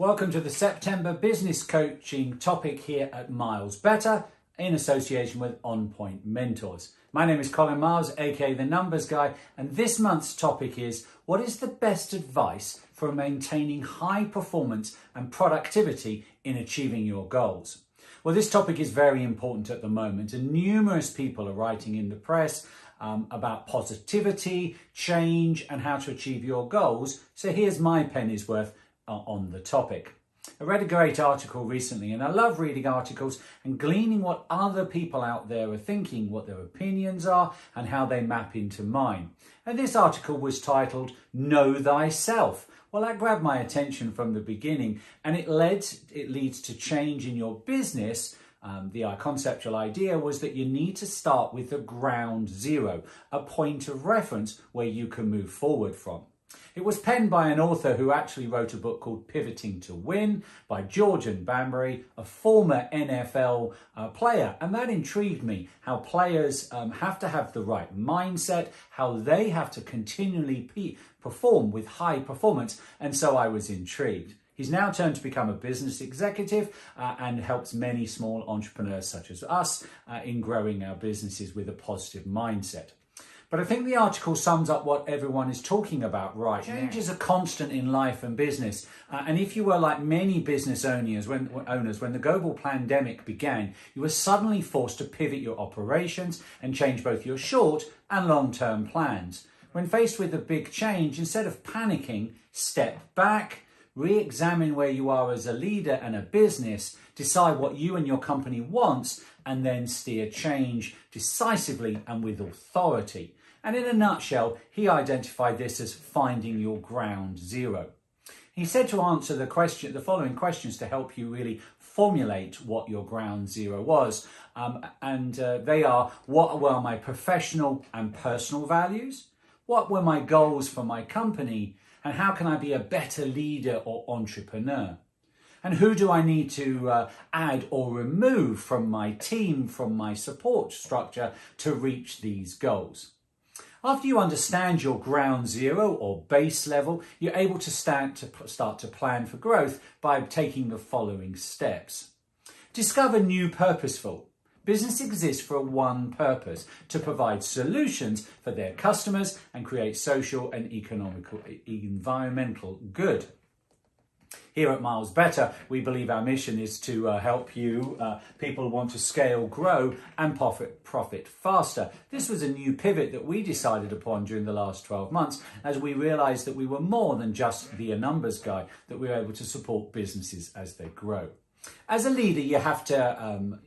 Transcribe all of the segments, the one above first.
Welcome to the September business coaching topic here at Miles Better in association with On Point Mentors. My name is Colin Miles, aka The Numbers Guy, and this month's topic is: what is the best advice for maintaining high performance and productivity in achieving your goals? Well, this topic is very important at the moment, and numerous people are writing in the press about positivity, change, and how to achieve your goals. So here's my penny's worth on the topic. I read a great article recently, and I love reading articles and gleaning what other people out there are thinking, what their opinions are, and how they map into mine. And this article was titled Know Thyself. Well, that grabbed my attention from the beginning, and it leads to change in your business. The conceptual idea was that you need to start with the ground zero, a point of reference where you can move forward from. It was penned by an author who actually wrote a book called Pivoting to Win by Georgian Banbury, a former NFL player. And that intrigued me, how players have to have the right mindset, how they have to continually perform with high performance. And so I was intrigued. He's now turned to become a business executive and helps many small entrepreneurs such as us in growing our businesses with a positive mindset. But I think the article sums up what everyone is talking about right now. Change is a constant in life and business. And if you were like many business owners, when the global pandemic began, you were suddenly forced to pivot your operations and change both your short and long-term plans. When faced with a big change, instead of panicking, step back, re-examine where you are as a leader and a business, decide what you and your company wants, and then steer change decisively and with authority. And in a nutshell, he identified this as finding your ground zero. He said to answer the following questions to help you really formulate what your ground zero was. They are: what were my professional and personal values? What were my goals for my company? And how can I be a better leader or entrepreneur? And who do I need to add or remove from my team, from my support structure to reach these goals? After you understand your ground zero or base level, you're able to start to plan for growth by taking the following steps. Discover new purposeful. Business exists for one purpose: to provide solutions for their customers and create social and environmental good. Here at Miles Better, we believe our mission is to help you, people who want to scale, grow and profit faster. This was a new pivot that we decided upon during the last 12 months as we realized that we were more than just be a numbers guy, that we were able to support businesses as they grow. As a leader, you have to...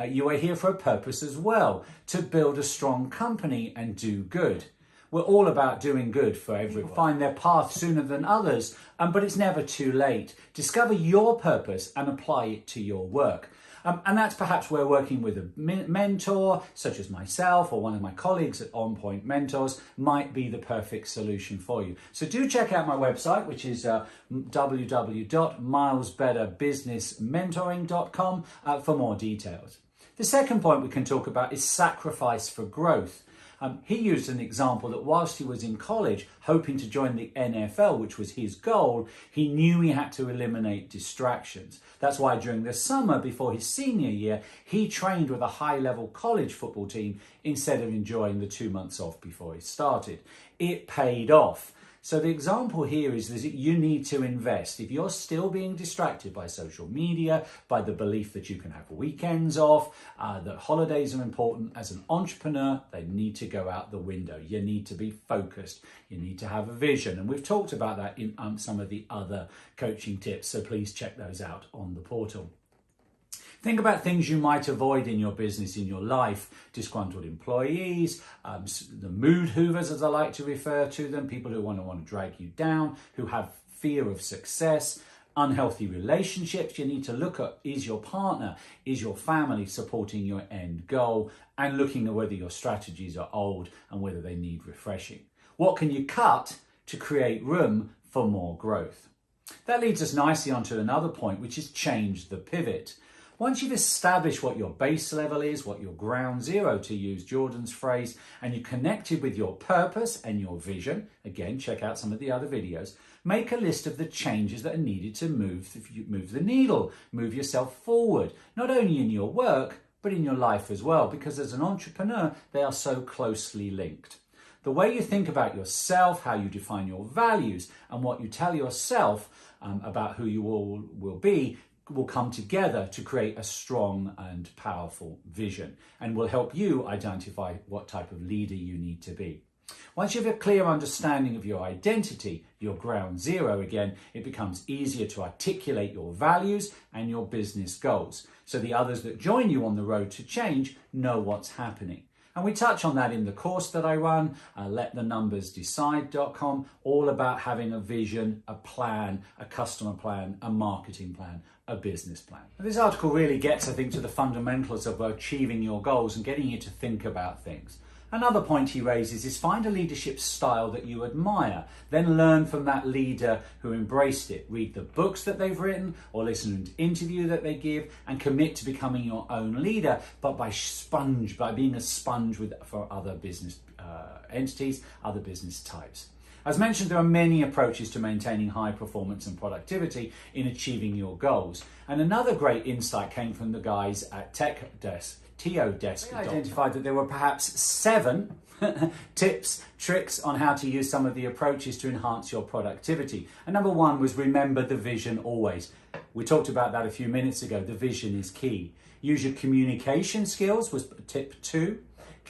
you are here for a purpose as well, to build a strong company and do good. We're all about doing good for everyone. People find their path sooner than others, but it's never too late. Discover your purpose and apply it to your work. And that's perhaps where working with a mentor, such as myself or one of my colleagues at On Point Mentors, might be the perfect solution for you. So do check out my website, which is www.milesbetterbusinessmentoring.com for more details. The second point we can talk about is sacrifice for growth. He used an example that whilst he was in college, hoping to join the NFL, which was his goal, he knew he had to eliminate distractions. That's why during the summer before his senior year, he trained with a high-level college football team instead of enjoying the 2 months off before he started. It paid off. So the example here is that you need to invest. If you're still being distracted by social media, by the belief that you can have weekends off, that holidays are important, as an entrepreneur, they need to go out the window. You need to be focused. You need to have a vision. And we've talked about that in some of the other coaching tips. So please check those out on the portal. Think about things you might avoid in your business, in your life: disgruntled employees, the mood hoovers, as I like to refer to them, people who want to drag you down, who have fear of success, unhealthy relationships. You need to look at, is your partner, is your family supporting your end goal, and looking at whether your strategies are old and whether they need refreshing. What can you cut to create room for more growth? That leads us nicely onto another point, which is change the pivot. Once you've established what your base level is, what your ground zero, to use Jordan's phrase, and you connected with your purpose and your vision, again, check out some of the other videos, Make a list of the changes that are needed to move the needle, move yourself forward, not only in your work, but in your life as well, because as an entrepreneur, they are so closely linked. The way you think about yourself, how you define your values, and what you tell yourself about who you all will be will come together to create a strong and powerful vision, and will help you identify what type of leader you need to be. Once you have a clear understanding of your identity, your ground zero again, it becomes easier to articulate your values and your business goals, so the others that join you on the road to change know what's happening. And we touch on that in the course that I run, LetTheNumbersDecide.com, all about having a vision, a plan, a customer plan, a marketing plan, a business plan. And this article really gets, I think, to the fundamentals of achieving your goals and getting you to think about things. Another point he raises is find a leadership style that you admire, then learn from that leader who embraced it. Read the books that they've written or listen to an interview that they give and commit to becoming your own leader, but by being a sponge for other business entities, other business types. As mentioned, there are many approaches to maintaining high performance and productivity in achieving your goals. And another great insight came from the guys at TODesk. They identified that there were perhaps 7 tips, tricks on how to use some of the approaches to enhance your productivity. And number 1 was remember the vision always. We talked about that a few minutes ago. The vision is key. Use your communication skills was tip 2.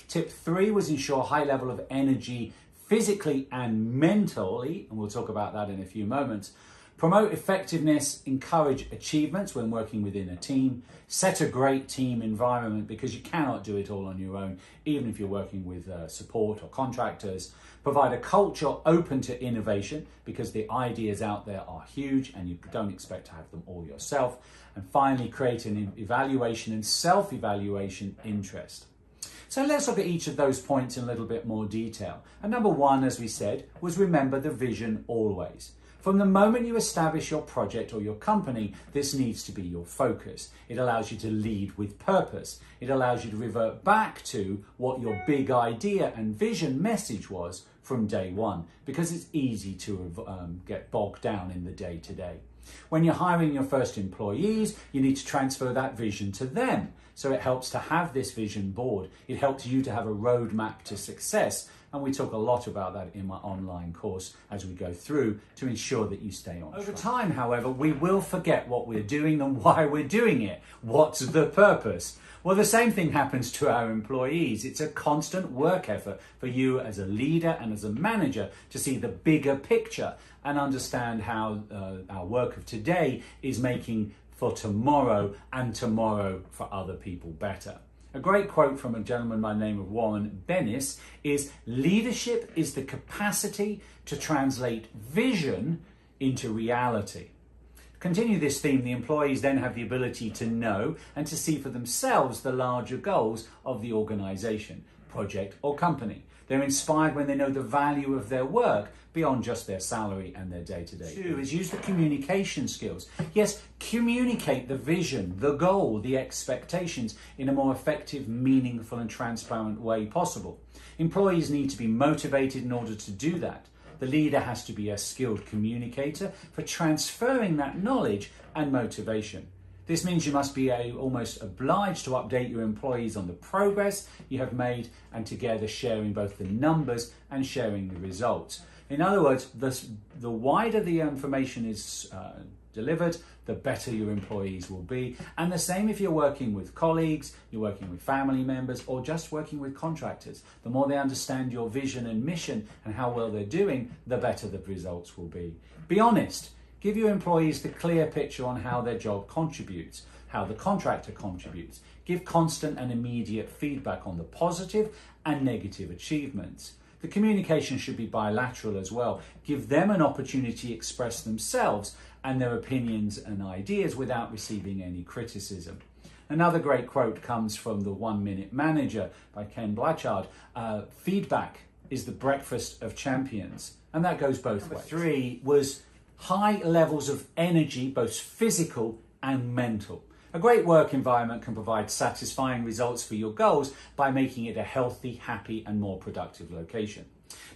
Tip 3 was ensure a high level of energy physically and mentally, and we'll talk about that in a few moments. Promote effectiveness, encourage achievements when working within a team, set a great team environment because you cannot do it all on your own, even if you're working with support or contractors. Provide a culture open to innovation because the ideas out there are huge and you don't expect to have them all yourself. And finally, create an evaluation and self-evaluation interest. So let's look at each of those points in a little bit more detail. And number 1, as we said, was remember the vision always. From the moment you establish your project or your company, this needs to be your focus. It allows you to lead with purpose. It allows you to revert back to what your big idea and vision message was from day one, because it's easy to get bogged down in the day-to-day. When you're hiring your first employees, you need to transfer that vision to them. So it helps to have this vision board. It helps you to have a roadmap to success. And we talk a lot about that in my online course as we go through to ensure that you stay on track. Over time, however, we will forget what we're doing and why we're doing it. What's the purpose? Well, the same thing happens to our employees. It's a constant work effort for you as a leader and as a manager to see the bigger picture and understand how our work of today is making for tomorrow and tomorrow for other people better. A great quote from a gentleman by the name of Warren Bennis is, leadership is the capacity to translate vision into reality. To continue this theme, the employees then have the ability to know and to see for themselves the larger goals of the organization, project or company. They're inspired when they know the value of their work beyond just their salary and their day-to-day. 2 is use the communication skills. Yes, communicate the vision, the goal, the expectations in a more effective, meaningful and transparent way possible. Employees need to be motivated in order to do that. The leader has to be a skilled communicator for transferring that knowledge and motivation. This means you must be almost obliged to update your employees on the progress you have made and together sharing both the numbers and sharing the results. In other words, the wider the information is delivered, the better your employees will be. And the same if you're working with colleagues, you're working with family members, or just working with contractors. The more they understand your vision and mission and how well they're doing, the better the results will be. Be honest. Give your employees the clear picture on how their job contributes, how the contractor contributes. Give constant and immediate feedback on the positive and negative achievements. The communication should be bilateral as well. Give them an opportunity to express themselves and their opinions and ideas without receiving any criticism. Another great quote comes from The 1 Minute Manager by Ken Blanchard. Feedback is the breakfast of champions. And that goes both ways. 3 was high levels of energy, both physical and mental. A great work environment can provide satisfying results for your goals by making it a healthy, happy, and more productive location.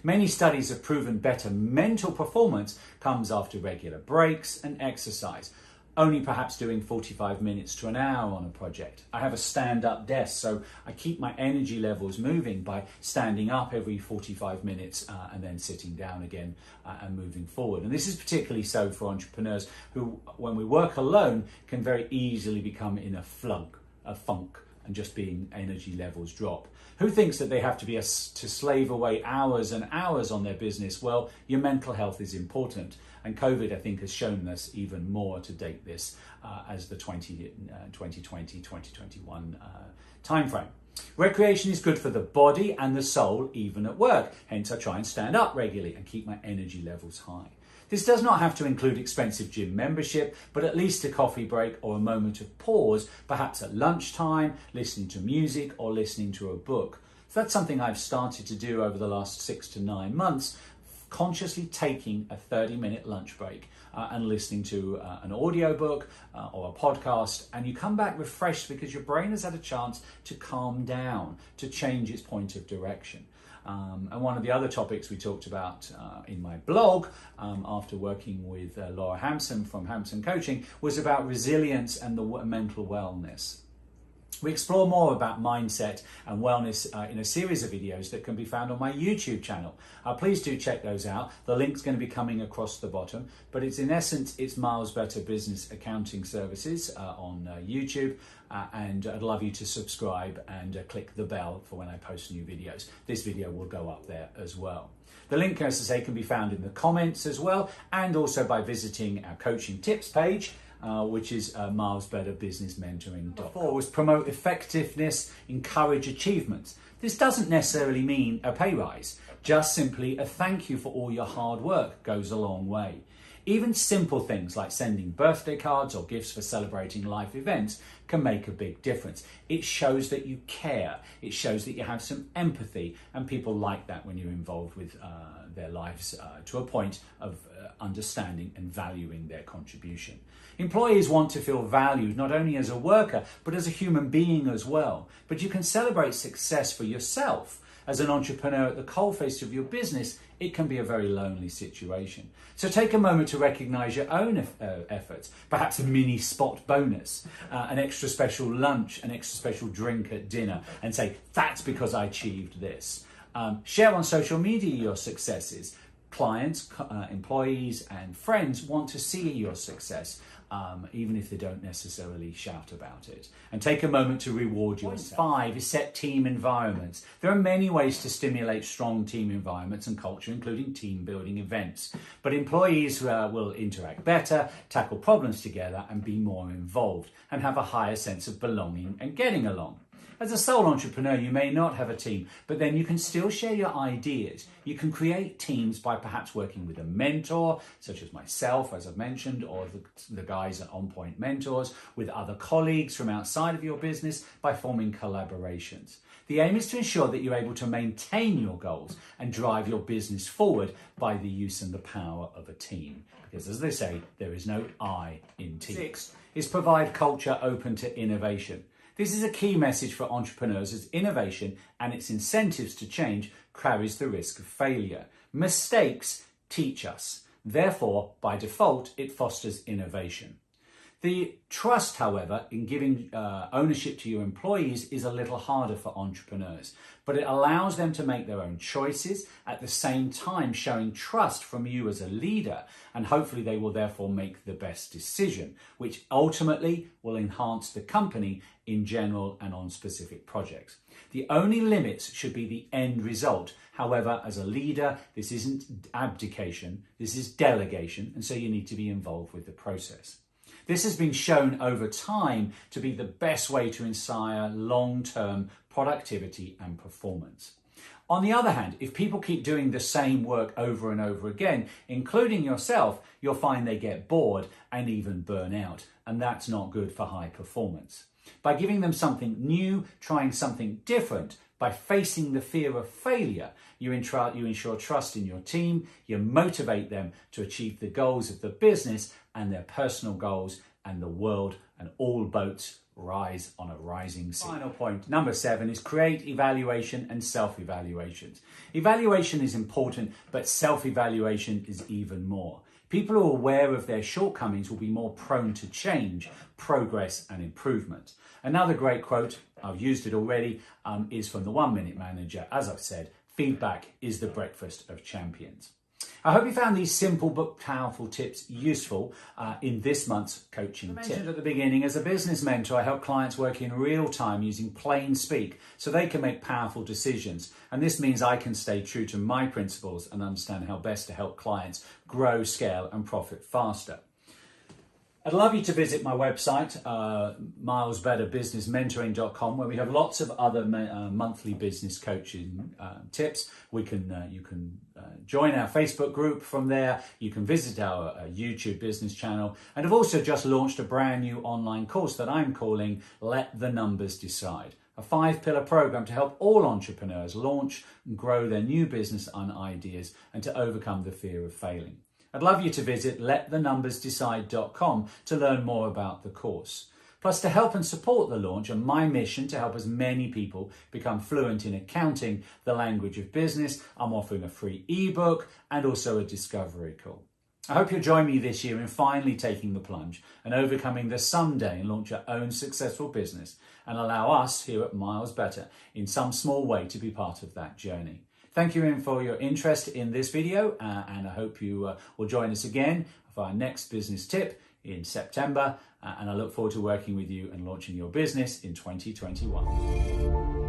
Many studies have proven better mental performance comes after regular breaks and exercise, only perhaps doing 45 minutes to an hour on a project. I have a stand-up desk, so I keep my energy levels moving by standing up every 45 minutes and then sitting down again and moving forward. And this is particularly so for entrepreneurs who, when we work alone, can very easily become in a funk, and just being energy levels drop. Who thinks that they have to slave away hours and hours on their business? Well, your mental health is important. And COVID, I think, has shown us even more to date this as the 2020-2021 timeframe. Recreation is good for the body and the soul, even at work. Hence, I try and stand up regularly and keep my energy levels high. This does not have to include expensive gym membership, but at least a coffee break or a moment of pause, perhaps at lunchtime, listening to music or listening to a book. So that's something I've started to do over the last 6 to 9 months, consciously taking a 30-minute lunch break and listening to an audiobook or a podcast, and you come back refreshed because your brain has had a chance to calm down, to change its point of direction. And one of the other topics we talked about in my blog after working with Laura Hampson from Hampson Coaching was about resilience and the mental wellness. We explore more about mindset and wellness in a series of videos that can be found on my YouTube channel. Please do check those out. The link's going to be coming across the bottom, but it's in essence, it's Miles Better Business Accounting Services on YouTube. And I'd love you to subscribe and click the bell for when I post new videos. This video will go up there as well. The link, as I say, can be found in the comments as well, and also by visiting our coaching tips page, which is milesbetterbusinessmentoring.com. Four was promote effectiveness, encourage achievements. This doesn't necessarily mean a pay rise, just simply a thank you for all your hard work goes a long way. Even simple things like sending birthday cards or gifts for celebrating life events can make a big difference. It shows that you care. It shows that you have some empathy, and people like that when you're involved with their lives to a point of understanding and valuing their contribution. Employees want to feel valued not only as a worker, but as a human being as well. But you can celebrate success for yourself. As an entrepreneur at the coalface of your business, it can be a very lonely situation. So take a moment to recognize your own efforts, perhaps a mini spot bonus, an extra special lunch, an extra special drink at dinner, and say, that's because I achieved this. Share on social media your successes. Clients, employees, and friends want to see your success, even if they don't necessarily shout about it. And take a moment to reward yourself. 5 is set team environments. There are many ways to stimulate strong team environments and culture, including team building events. But employees will interact better, tackle problems together, and be more involved, and have a higher sense of belonging and getting along. As a sole entrepreneur, you may not have a team, but then you can still share your ideas. You can create teams by perhaps working with a mentor, such as myself, as I've mentioned, or the guys at On Point Mentors, with other colleagues from outside of your business by forming collaborations. The aim is to ensure that you're able to maintain your goals and drive your business forward by the use and the power of a team. Because as they say, there is no I in team. 6 is provide culture open to innovation. This is a key message for entrepreneurs, as innovation and its incentives to change carries the risk of failure. Mistakes teach us. Therefore, by default, it fosters innovation. The trust, however, in giving ownership to your employees is a little harder for entrepreneurs, but it allows them to make their own choices, at the same time showing trust from you as a leader, and hopefully they will therefore make the best decision, which ultimately will enhance the company in general and on specific projects. The only limits should be the end result. However, as a leader, this isn't abdication, this is delegation, and so you need to be involved with the process. This has been shown over time to be the best way to inspire long-term productivity and performance. On the other hand, if people keep doing the same work over and over again, including yourself, you'll find they get bored and even burn out, and that's not good for high performance. By giving them something new, trying something different, by facing the fear of failure, you ensure trust in your team, you motivate them to achieve the goals of the business and their personal goals, and the world and all boats rise on a rising sea. Final point, number 7, is create evaluation and self-evaluations. Evaluation is important, but self-evaluation is even more. People who are aware of their shortcomings will be more prone to change, progress and improvement. Another great quote, I've used it already, is from the 1 Minute Manager. As I've said, feedback is the breakfast of champions. I hope you found these simple but powerful tips useful in this month's coaching tip. I mentioned at the beginning, as a business mentor, I help clients work in real time using plain speak so they can make powerful decisions. And this means I can stay true to my principles and understand how best to help clients grow, scale and profit faster. I'd love you to visit my website, milesbetterbusinessmentoring.com, where we have lots of other monthly business coaching tips. You can join our Facebook group from there. You can visit our YouTube business channel. And I've also just launched a brand new online course that I'm calling Let the Numbers Decide. A 5-pillar program to help all entrepreneurs launch and grow their new business and ideas and to overcome the fear of failing. I'd love you to visit letthenumbersdecide.com to learn more about the course. Plus, to help and support the launch and my mission to help as many people become fluent in accounting, the language of business, I'm offering a free ebook and also a discovery call. I hope you'll join me this year in finally taking the plunge and overcoming the someday and launch your own successful business and allow us here at Miles Better in some small way to be part of that journey. Thank you for your interest in this video and I hope you will join us again for our next business tip in September and I look forward to working with you and launching your business in 2021.